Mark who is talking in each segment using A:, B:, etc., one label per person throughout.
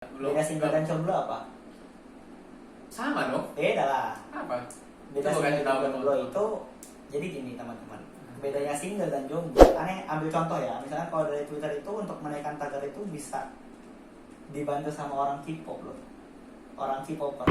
A: Belum.
B: Beda single dan jomblo apa?
A: Sama dong.
B: Beda lah.
A: Apa?
B: Beda
A: Coba
B: single
A: kasih
B: dan
A: tahu,
B: jomblo
A: teman-teman.
B: itu jadi gini teman-teman. Bedanya single dan jomblo. Aneh ambil contoh ya. Misalnya kalau dari Twitter itu untuk menaikkan tagar itu bisa dibantu sama orang K-pop loh. Orang K-popper.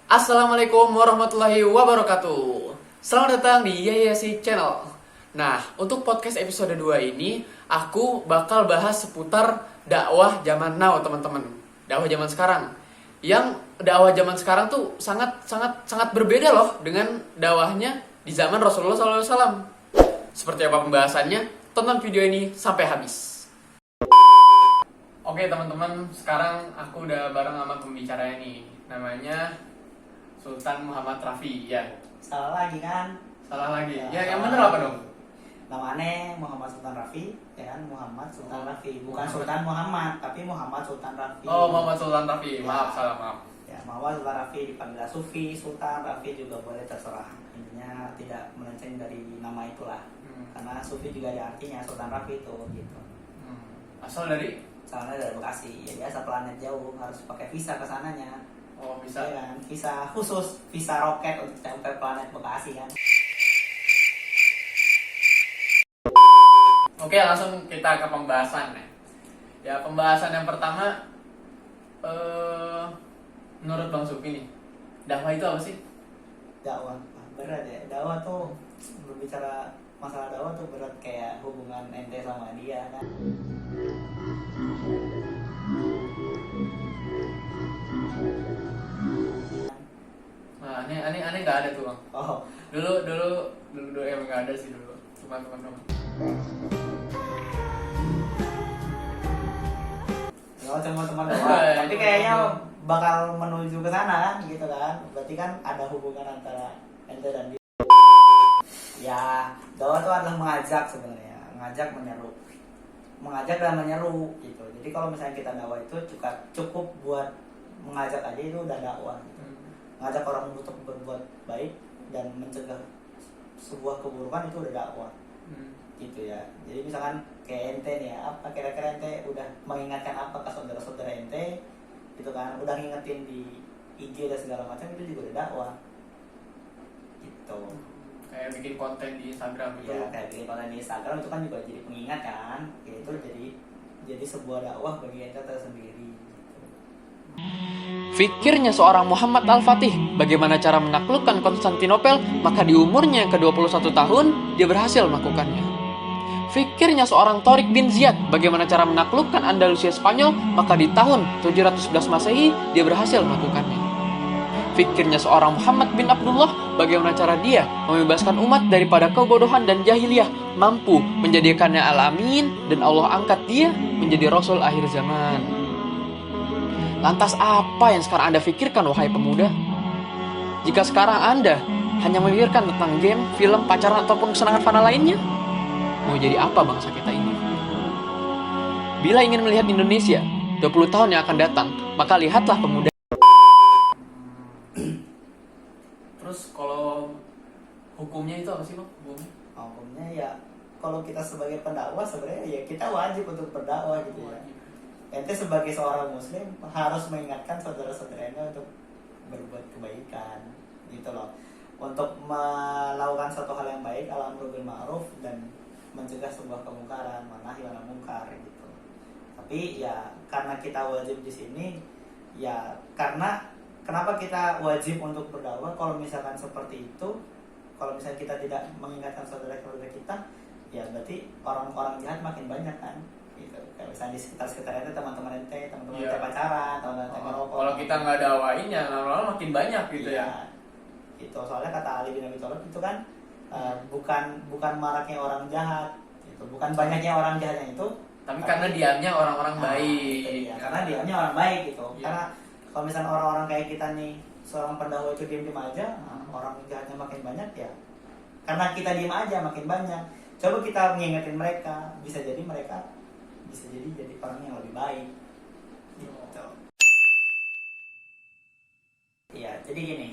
A: Assalamualaikum warahmatullahi wabarakatuh. Selamat datang di Yayashi Channel. Nah, untuk podcast episode 2 ini aku bakal bahas seputar dakwah zaman now, teman-teman. Dakwah zaman sekarang. Yang dakwah zaman sekarang tuh sangat berbeda loh dengan dakwahnya di zaman Rasulullah SAW. Seperti apa pembahasannya? Tonton video ini sampai habis. Oke, teman-teman, sekarang aku udah bareng sama pembicaranya nih. Namanya Sultan Muhammad Rafi, ya.
B: Salah lagi kan?
A: Salah lagi.
B: Ya,
A: Ya, yang
B: salah
A: bener apa
B: lagi.
A: dong?
B: Namanya Muhammad Sultan Rafi, ya kan? Muhammad Sultan Rafi, bukan
A: Muhammad.
B: Sultan Muhammad, tapi Muhammad Sultan Rafi.
A: Oh, Muhammad Sultan Rafi.
B: Ya.
A: Maaf, salah maaf.
B: Ya, Muhammad Sultan Rafi dipanggil Sufi, Sultan Rafi juga boleh terserah. Intinya tidak melenceng dari nama itulah. Karena Sufi juga ada artinya Sultan Rafi itu gitu.
A: Asal dari?
B: Soalnya dari Bekasi, ya biasa planet jauh harus pakai visa ke sananya.
A: Oh, bisa.
B: Ya kan? Visa khusus, visa roket untuk sampai planet Bekasi kan.
A: Oke, langsung kita ke pembahasan ya. Ya, pembahasan yang pertama menurut Bang Sufi nih, dakwah itu apa sih?
B: Dakwah, berat ya. Dakwah tuh berbicara masalah dakwah tuh berat kayak hubungan ente sama dia kan.
A: Nah, aneh nggak ada tuh, Bang.
B: Oh,
A: Dulu emang nggak ada sih dulu. Teman-teman.
B: nggak cuma teman doang. Tapi kayaknya bakal menuju ke sana kan, gitu kan. Berarti kan ada hubungan antara ente dan dia. Ya, dakwah itu adalah mengajak sebenarnya, mengajak dan menyeru gitu. Jadi kalau misalnya kita dakwah itu cukup buat mengajak aja itu udah dakwah. Gitu. Ngajak orang untuk berbuat baik dan mencegah sebuah keburukan itu udah dakwah. Gitu ya. Jadi misalkan kayak ente nih ya, apa kira-kira ente udah mengingatkan apa ke saudara-saudara ente gitu kan, udah ngingetin di IG dan segala macam, itu juga udah dakwah gitu.
A: Kayak bikin konten di Instagram gitu.
B: Ya kayak bikin konten di Instagram itu kan juga jadi pengingat kan, ya, itu jadi sebuah dakwah bagi ente tersendiri gitu.
C: Fikirnya seorang Muhammad Al-Fatih bagaimana cara menaklukkan Konstantinopel, maka di umurnya yang ke-21 tahun dia berhasil melakukannya. Fikirnya seorang Tariq bin Ziyad bagaimana cara menaklukkan Andalusia Spanyol, maka di tahun 711 Masehi dia berhasil melakukannya. Fikirnya seorang Muhammad bin Abdullah bagaimana cara dia membebaskan umat daripada kebodohan dan jahiliyah, mampu menjadikannya al-amin, dan Allah angkat dia menjadi Rasul akhir zaman. Lantas apa yang sekarang Anda pikirkan, wahai pemuda? Jika sekarang Anda hanya memikirkan tentang game, film, pacaran, ataupun kesenangan fana lainnya, mau jadi apa bangsa kita ini? Bila ingin melihat Indonesia 20 tahun yang akan datang, maka lihatlah pemuda.
A: Terus kalau hukumnya itu apa sih, Bang?
B: Hukumnya ya kalau kita sebagai pendakwah sebenarnya ya kita wajib untuk berdakwah gitu ya. Ente sebagai seorang muslim harus mengingatkan saudara-saudara ente untuk berbuat kebaikan gitu loh, untuk melakukan suatu hal yang baik, al-amru bil ma'ruf, dan mencegah sebuah kemungkaran, manahi anil munkar gitu. Tapi ya karena kita wajib di sini, ya karena kenapa kita wajib untuk berdakwah? Kalau misalkan seperti itu, kalau misalnya kita tidak mengingatkan saudara-saudara kita, ya berarti orang-orang jahat makin banyak kan gitu. Kayak misalnya di sekitar ente, teman-teman ente pacaran, teman-teman ente ngerokok.
A: Kalau kita nggak dakwain ya lama-lama makin banyak gitu ya.
B: Gitu. Soalnya kata Ali bin Abi Thalib itu kan bukan maraknya orang jahat gitu. Bukan banyaknya orang jahatnya itu,
A: Tapi karena diamnya orang-orang
B: Nah,
A: baik.
B: itu dia. Karena diamnya orang baik gitu.
A: Iya.
B: Karena kalau misalnya orang-orang kayak kita nih, seorang pendahulu itu diem-diem aja, nah, orang jahatnya makin banyak ya. Karena kita diem aja makin banyak. Coba kita mengingetin mereka, bisa jadi mereka jadi orang yang lebih baik. Gitu. Iya, jadi gini.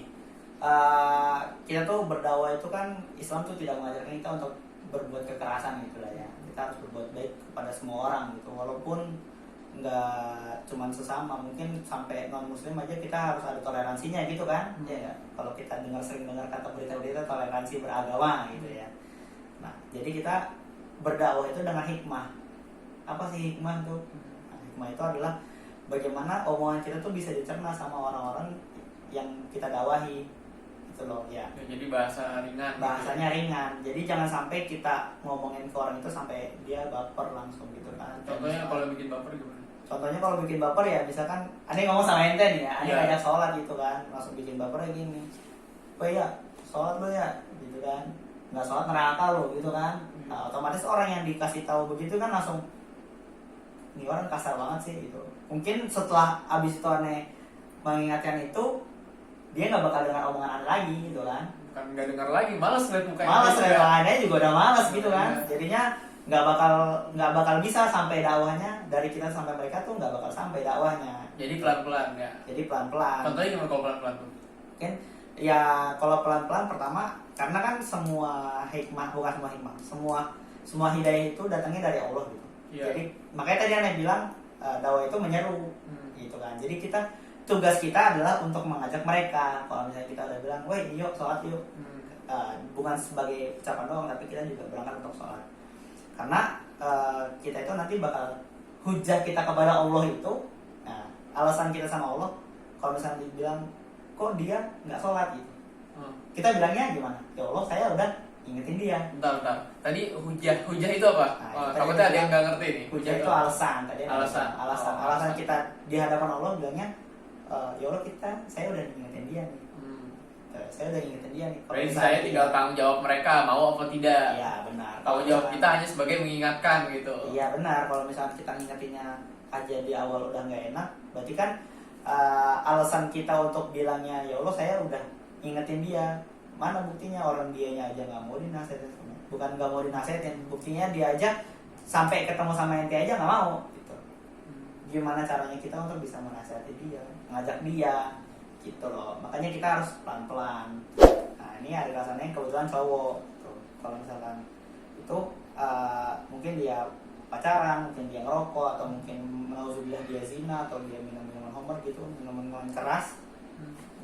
B: Kita tuh berdakwah itu kan Islam tuh tidak mengajarkan kita untuk berbuat kekerasan gitu lah ya. Kita harus berbuat baik kepada semua orang gitu, walaupun nggak cuman sesama, mungkin sampai non muslim aja kita harus ada toleransinya gitu kan. Ya, kalau kita sering dengar kata berita-berita toleransi beragama gitu ya. Nah, jadi kita berdakwah itu dengan hikmah. Apa sih hikmah tuh? Nah, hikmah itu adalah bagaimana omongan kita tuh bisa dicerna sama orang-orang yang kita dakwahi gitu loh ya.
A: Jadi bahasa ringan.
B: Bahasanya ringan, jadi jangan sampai kita ngomongin ke orang itu sampai dia baper langsung gitu kan.
A: Contohnya kalau bikin baper gimana?
B: Contohnya kalau bikin baper ya misalkan aneh ngomong sama ente nih ya, aneh ngajak sholat gitu kan, langsung bikin baper kayak gini, oh iya sholat lo ya gitu kan, nggak sholat neraka lo gitu kan. Nah, otomatis orang yang dikasih tahu begitu kan langsung, ini orang kasar banget sih gitu. Mungkin setelah abis itu aneh mengingatkan itu, dia nggak bakal dengar omongan aneh lagi gitu kan.
A: Bukan nggak dengar lagi, malas lihat mukanya.
B: Malas
A: juga.
B: lihat aneh juga udah malas gitu kan.
A: Iya.
B: Jadinya nggak bakal bisa sampai dakwahnya dari kita sampai mereka tuh nggak bakal sampai dakwahnya.
A: Jadi pelan-pelan ya.
B: Jadi pelan-pelan.
A: Contohnya gimana kalau pelan-pelan tuh?
B: Kan ya kalau pelan-pelan pertama karena kan semua hikmah, bukan semua hikmah, semua hidayah itu datangnya dari Allah gitu.
A: Iya.
B: Jadi makanya tadi aneh bilang dakwah itu menyeru gitu kan. Jadi tugas kita adalah untuk mengajak mereka. Kalau misalnya kita udah bilang, woi yuk sholat yuk, bukan sebagai ucapan doang, tapi kita juga berangkat untuk sholat. Karena kita itu nanti bakal hujah kita kepada Allah itu, nah, alasan kita sama Allah, kalau misalnya dibilang, kok dia nggak sholat gitu, kita bilangnya gimana? Ya Allah, saya udah ingetin dia.
A: Bentar. Tadi hujah itu apa?
B: Nah,
A: Takutnya ada yang nggak ngerti nih.
B: Hujah itu alasan. Tadi
A: Alasan.
B: alasan kita di hadapan Allah bilangnya, ya Allah saya udah ingetin dia nih. Saya udah ingetin dia nih.
A: Berarti saya tinggal tanggung jawab mereka mau apa tidak.
B: Iya benar.
A: Tanggung jawab kita hanya sebagai mengingatkan gitu.
B: Iya benar. Kalau misalnya kita ngingetinnya aja di awal udah nggak enak, berarti kan alasan kita untuk bilangnya ya Allah saya udah ingetin dia. Mana buktinya orang dianya aja nggak mau dinasihatin, bukan nggak mau dinasihatin, buktinya dia aja sampai ketemu sama ente aja nggak mau. Gitu. Gimana caranya kita untuk bisa menasihati dia, ngajak dia, gitu loh. Makanya kita harus pelan-pelan. Nah ini ada rasanya kebetulan cowok. Tuh. Kalau misalkan itu mungkin dia pacaran, mungkin dia ngerokok, atau mungkin menauzubillah dia zina, atau dia minum minuman homer gitu, minuman keras.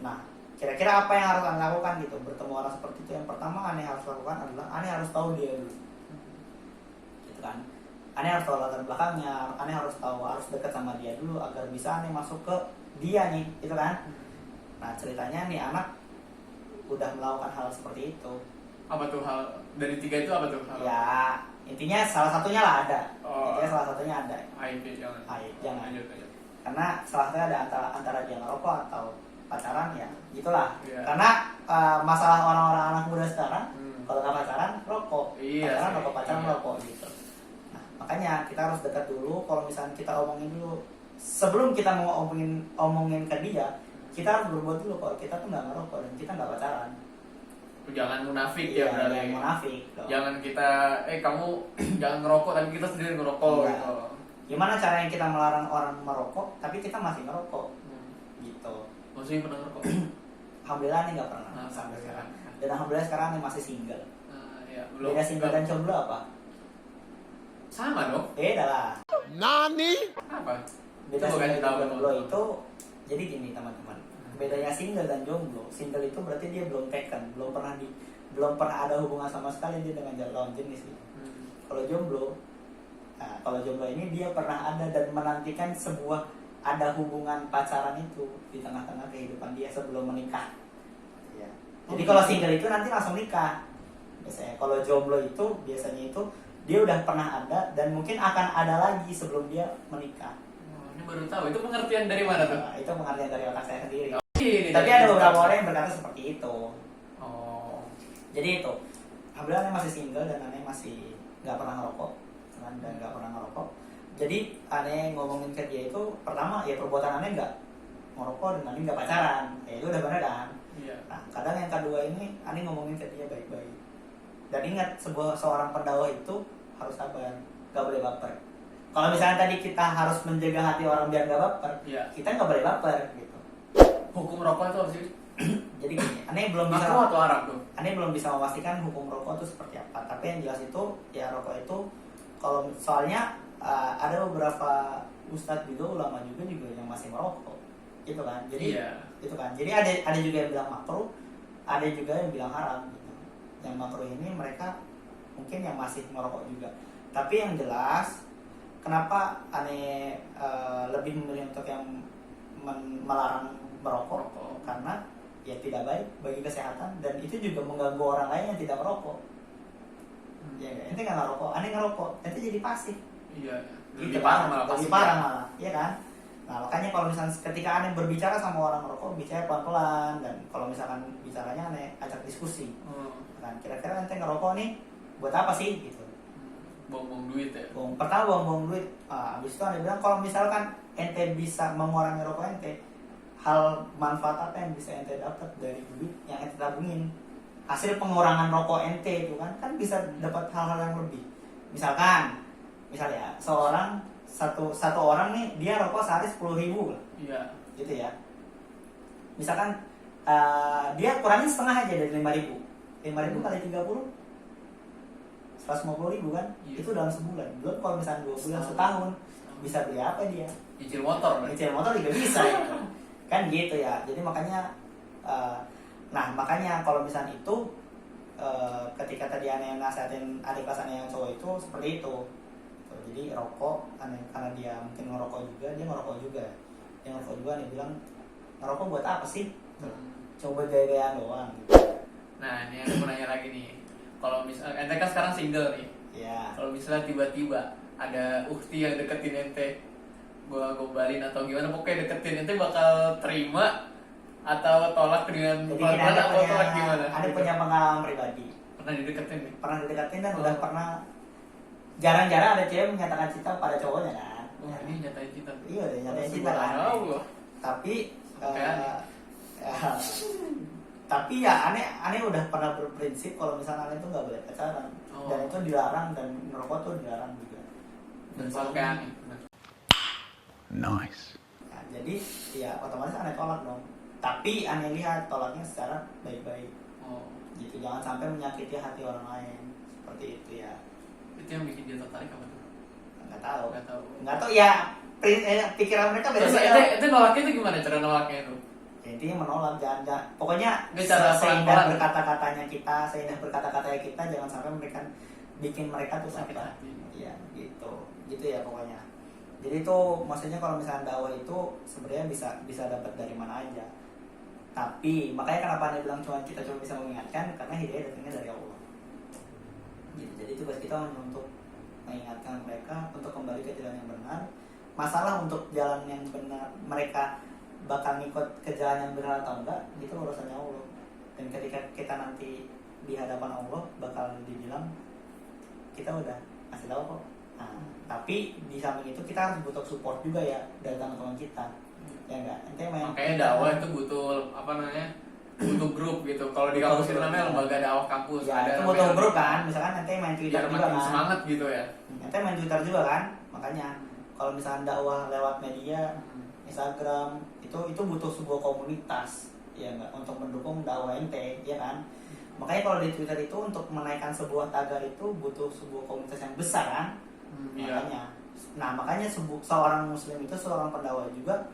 B: Nah kira-kira apa yang harus Anda lakukan gitu? Bertemu orang seperti itu, yang pertama Anda harus lakukan adalah Anda harus tahu dia dulu, gitu kan? Anda harus tahu latar belakangnya, Anda harus tahu, harus dekat sama dia dulu agar bisa Anda masuk ke dia nih, gitu kan? Nah ceritanya nih anak udah melakukan hal seperti itu.
A: Apa tuh hal dari 3 itu apa tuh?
B: Ya intinya salah satunya lah ada.
A: Oh.
B: Intinya salah satunya ada.
A: Aib jangan.
B: Aib, jangan.
A: Lanjut.
B: Karena salah satunya ada antara dia ngerokok atau pacaran ya, gitulah.
A: Iya.
B: Karena masalah orang-orang anak muda sekarang, kalau nggak pacaran rokok,
A: Iya,
B: pacaran
A: sih.
B: rokok, pacaran
A: Iya.
B: rokok gitu. Nah makanya kita harus dekat dulu. Kalau misalnya kita omongin dulu, sebelum kita mau omongin ke dia, kita harus berbuat dulu kalau kita tuh nggak ngerokok dan kita nggak pacaran.
A: Jangan munafik
B: Iya,
A: ya berarti.
B: jangan munafik dong.
A: Jangan kita kamu jangan ngerokok tapi kita sendiri ngerokok
B: Iya.
A: gitu.
B: Gimana caranya kita melarang orang merokok tapi kita masih ngerokok gitu.
A: Maksudnya pernah ngerokok?
B: Alhamdulillah nih nggak pernah
A: Nah,
B: sampai sekarang.
A: alhamdulillah.
B: Dan alhamdulillah sekarang nih masih single.
A: Ya, belum.
B: Beda single dan jomblo apa?
A: Sama dong.
B: Beda lah.
A: Apa?
B: Beda
A: Coba
B: single
A: kasih
B: dan
A: tahu
B: jomblo
A: teman-teman.
B: itu jadi gini teman-teman. Bedanya single dan jomblo. Single itu berarti dia belum taken, belum pernah ada hubungan sama sekali dia dengan lawan jenis gitu. Kalau jomblo ini dia pernah ada dan menantikan sebuah ada hubungan pacaran itu di tengah-tengah kehidupan dia sebelum menikah. Ya. Jadi kalau single itu nanti langsung nikah. Biasanya kalau jomblo itu biasanya itu dia udah pernah ada dan mungkin akan ada lagi sebelum dia menikah.
A: Ini baru tahu. Itu pengertian dari mana tuh?
B: Nah, itu pengertian dari otak saya sendiri.
A: Ini
B: Tapi
A: dari
B: ada
A: otak.
B: beberapa orang yang berkata seperti itu.
A: Oh.
B: Jadi itu, alhamdulillah Ane masih single dan Ane masih nggak pernah ngerokok dan nggak pernah ngerokok. Jadi aneh ngomongin ke dia itu pertama ya perbuatan aneh nggak ngerokok dan aneh nggak pacaran, ya itu udah benar kan.
A: Iya.
B: Nah kadang yang kedua ini aneh ngomongin ke dia baik-baik. Dan ingat seorang pendakwah itu harus sabar, nggak boleh baper. Kalau misalnya tadi kita harus menjaga hati orang biar nggak baper,
A: Iya.
B: kita nggak boleh baper gitu.
A: Hukum rokok itu apa sih?
B: Jadi gini, aneh belum bisa
A: Makruh atau haram tuh?
B: aneh belum bisa memastikan hukum rokok itu seperti apa. Tapi yang jelas itu ya rokok itu kalau soalnya ada beberapa ustadz juga ulama juga yang masih merokok, gitu kan. Jadi
A: Iya.
B: itu kan. Jadi ada juga yang bilang makruh, ada juga yang bilang haram. Gitu. Yang makruh ini mereka mungkin yang masih merokok juga. Tapi yang jelas kenapa aneh lebih memilih untuk yang melarang merokok karena ya tidak baik bagi kesehatan dan itu juga mengganggu orang lain yang tidak merokok. Ya ente nggak ngerokok, aneh ngerokok, ente jadi pasif.
A: Iya.
B: Gitu
A: Lebih parah malah.
B: lebih
A: pasti.
B: parah malah, iya kan? Nah makanya kalau misalnya ketika aneh berbicara sama orang merokok, bicara pelan-pelan dan kalau misalkan bicaranya aneh ajak diskusi. Kan kira-kira ente ngerokok nih buat apa sih gitu?
A: Buang-buang duit ya.
B: Pertama buang-buang duit. Habis itu aneh bilang kalau misalkan ente bisa mengurangi rokok ente, hal manfaat apa yang bisa ente dapat dari duit yang ente tabungin? Hasil pengurangan rokok ente itu kan bisa dapat hal-hal yang lebih. Misalnya satu orang nih dia rokok sehari 10.000 lah.
A: Iya.
B: Gitu ya. Misalkan dia kurangin setengah aja dari 5.000. 5.000 kali 30 150.000 kan?
A: Iya.
B: Itu dalam sebulan. Belum kalau misalnya 2 bulan setahun bisa beli apa dia?
A: Cicil motor.
B: Nyicil motor juga bisa ya. Kan gitu ya. Jadi makanya makanya kalau misalnya itu ketika tadi aneh nasihatin adik kelas aneh yang cowok itu seperti itu. Jadi rokok aneh karena dia mungkin ngerokok juga, dia ngerokok juga. Dia ngerokok juga nih bilang ngerokok buat apa sih? Coba gaya-gayaan doang gitu.
A: Nah, ini aku mau nanya lagi nih. Kalau misalnya ente kan sekarang single nih.
B: Ya.
A: Kalau misalnya tiba-tiba ada ukti yang deketin ente, gua gombalin atau gimana, pokoknya deketin ente bakal terima atau tolak dengan
B: Jadi
A: pelan-pelan atau tolak gimana?
B: ada punya pengalaman pribadi.
A: Pernah dideketin nih?
B: Pernah dideketin dan udah pernah jarang-jarang ada cewek menyatakan cinta pada cowoknya kan.
A: Wah, ini nyatain cinta.
B: Iya, udah nyatain cinta kan. Tapi tapi ya aneh udah pernah berprinsip kalau misalnya aneh itu nggak boleh pacaran dan itu dilarang dan merokok tuh dilarang juga.
A: Dan sampai aneh.
D: Nice.
B: Nah, jadi ya otomatis aneh tolak dong. Tapi aneh lihat tolaknya secara baik-baik. Gitu, jangan sampai menyakiti hati orang lain seperti itu ya.
A: Itu yang bikin dia tertarik apa tuh?
B: Nggak tahu ya. Pikiran mereka beda.
A: Itu nolaknya itu gimana cara nolaknya itu?
B: Intinya menolak, jangan pokoknya
A: Bicara
B: seindah
A: pelan-pelan.
B: berkata-katanya kita jangan sampai bikin mereka tuh
A: Sakit
B: apa?
A: hati.
B: Iya gitu ya pokoknya. Jadi itu maksudnya kalau misalnya dakwah itu sebenarnya bisa dapat dari mana aja. Tapi makanya kenapa Anda bilang kita cuma bisa mengingatkan karena hidayah datangnya dari Allah. Gitu. Jadi tugas kita untuk mengingatkan mereka untuk kembali ke jalan yang benar. Masalah untuk jalan yang benar mereka bakal ngikut ke jalan yang benar atau enggak itu urusannya Allah. Dan ketika kita nanti di hadapan Allah bakal dibilang kita udah kasih tahu kok. Nah, tapi di samping itu kita harus butuh support juga ya dari teman-teman kita. Ya enggak?
A: Makanya dakwah itu butuh butuh grup gitu. Kalau di kampus itu namanya lembaga dakwah kampus.
B: Ya, itu butuh grup kan. Misalkan nanti main Twitter
A: biar
B: juga
A: makin
B: kan.
A: semangat gitu ya.
B: Nanti main Twitter juga kan. Makanya kalau misalkan dakwah lewat media Instagram itu butuh sebuah komunitas ya enggak untuk mendukung dakwah ente ya kan. Makanya kalau di Twitter itu untuk menaikkan sebuah tagar itu butuh sebuah komunitas yang besar kan. Makanya makanya seorang muslim itu seorang pendakwah juga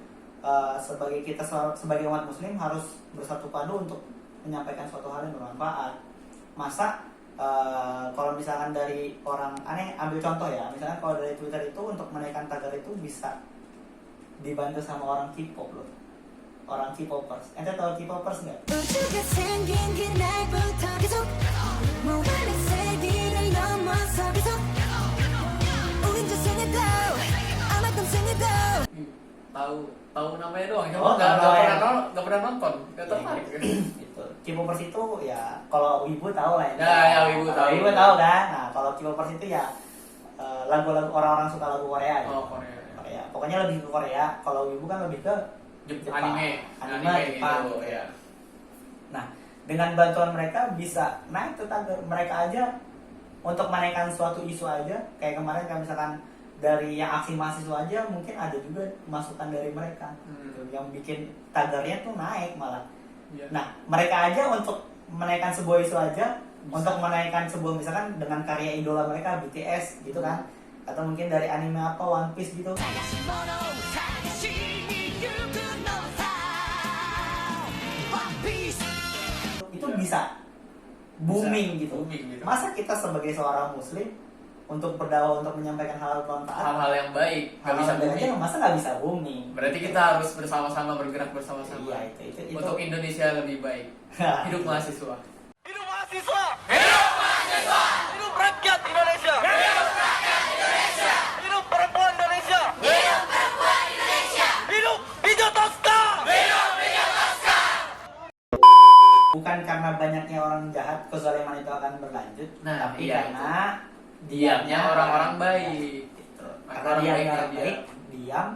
B: sebagai umat muslim harus bersatu padu untuk menyampaikan suatu hal yang bermanfaat. Masa kalau misalkan dari orang aneh ambil contoh ya, misalkan kalau dari Twitter itu untuk menaikkan tagar itu bisa dibantu sama orang K-pop loh. Orang K-popers. Ente tahu K-popers nggak?
A: Tahu namanya doang.
B: Oh,
A: Nggak pernah nonton. Nggak tertarik.
B: Gitu. K-popers itu ya kalau ibu tahu lah ya.
A: Ya, ibu tahu.
B: Ibu tahu kan. Nah kalau K-popers itu ya lagu-lagu orang-orang suka lagu Korea gitu.
A: Oh, Korea.
B: Korea. Pokoknya lebih ke Korea. Kalau wibu kan lebih ke Jepang.
A: Anime
B: Jepang
A: gitu,
B: gitu.
A: ya.
B: Nah, dengan bantuan mereka bisa naik tuh tagar. Mereka aja untuk menaikkan suatu isu aja, kayak kemarin kan misalkan dari yang aksi mahasiswa aja mungkin ada juga masukan dari mereka gitu, yang bikin tagarnya tuh naik malah.
A: Iya.
B: Nah, mereka aja untuk menaikkan sebuah isu aja,
A: Bisa.
B: untuk menaikkan sebuah misalkan dengan karya idola mereka BTS gitu kan, atau mungkin dari anime apa One Piece gitu. Itu bisa booming gitu.
A: Booming gitu.
B: Masa kita sebagai seorang muslim untuk berdakwah, untuk menyampaikan hal bermanfaat,
A: Hal-hal yang baik nggak bisa
B: hal-hal
A: booming.
B: aja masa nggak bisa booming?
A: Berarti kita harus bersama-sama bergerak bersama-sama.
B: Iya, itu.
A: Untuk Indonesia lebih baik. Hidup mahasiswa.
D: Hidup mahasiswa! Hidup mahasiswa! Hidup rakyat Indonesia! Hidup rakyat Indonesia! Hidup perempuan Indonesia! Hidup perempuan Indonesia! Hidup Hijau Toska! Hidup Hijau Toska!
B: Bukan karena banyaknya orang jahat kezaliman itu akan berlanjut,
A: Nah,
B: tapi
A: iya,
B: karena
A: diamnya orang-orang baik.
B: Gitu.
A: Maka
B: Karena
A: orang
B: dia
A: baik
B: nggak
A: yang
B: baik, diam,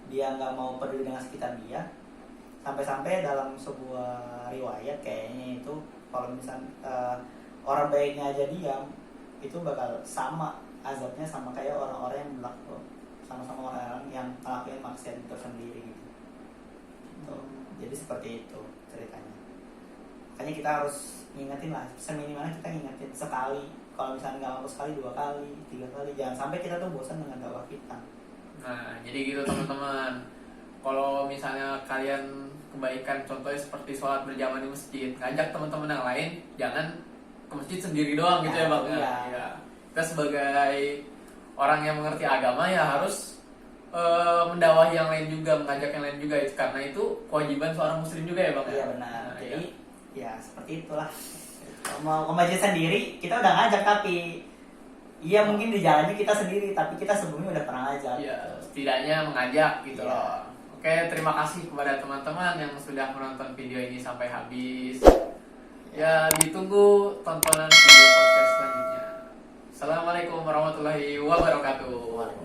B: dia nggak mau peduli dengan sekitar dia. Sampai-sampai dalam sebuah riwayat kayaknya itu kalau misal orang baiknya aja diam, itu bakal sama azabnya sama kayak orang-orang yang melakukan sama-sama orang-orang yang ngelakuin maksiat itu sendiri gitu. Gitu. Jadi seperti itu ceritanya. Makanya kita harus ngingetin lah, seminimalnya kita ngingetin sekali. Kalau misalnya nggak mampu sekali, 2 kali, 3 kali, jangan sampai kita tuh bosan dengan dakwah kita.
A: Nah, jadi gitu teman-teman. Kalau misalnya kalian kebaikan, contohnya seperti sholat berjamaah di masjid, ngajak teman-teman yang lain, jangan ke masjid sendiri doang gitu ya bang.
B: Iya.
A: Ya. Kita sebagai orang yang mengerti agama ya harus mendakwahi yang lain juga, mengajak yang lain juga. Karena itu kewajiban seorang muslim juga ya bang.
B: Iya benar.
A: Nah,
B: Jadi
A: ya.
B: ya seperti itulah. Mau ke masjid sendiri, kita udah ngajak tapi iya mungkin di jalannya kita sendiri, tapi kita sebelumnya udah pernah ngajak.
A: Ya, setidaknya mengajak gitu
B: Iya.
A: loh. Oke, terima kasih kepada teman-teman yang sudah menonton video ini sampai habis. Ya, ditunggu tontonan video podcast selanjutnya. Assalamualaikum warahmatullahi wabarakatuh.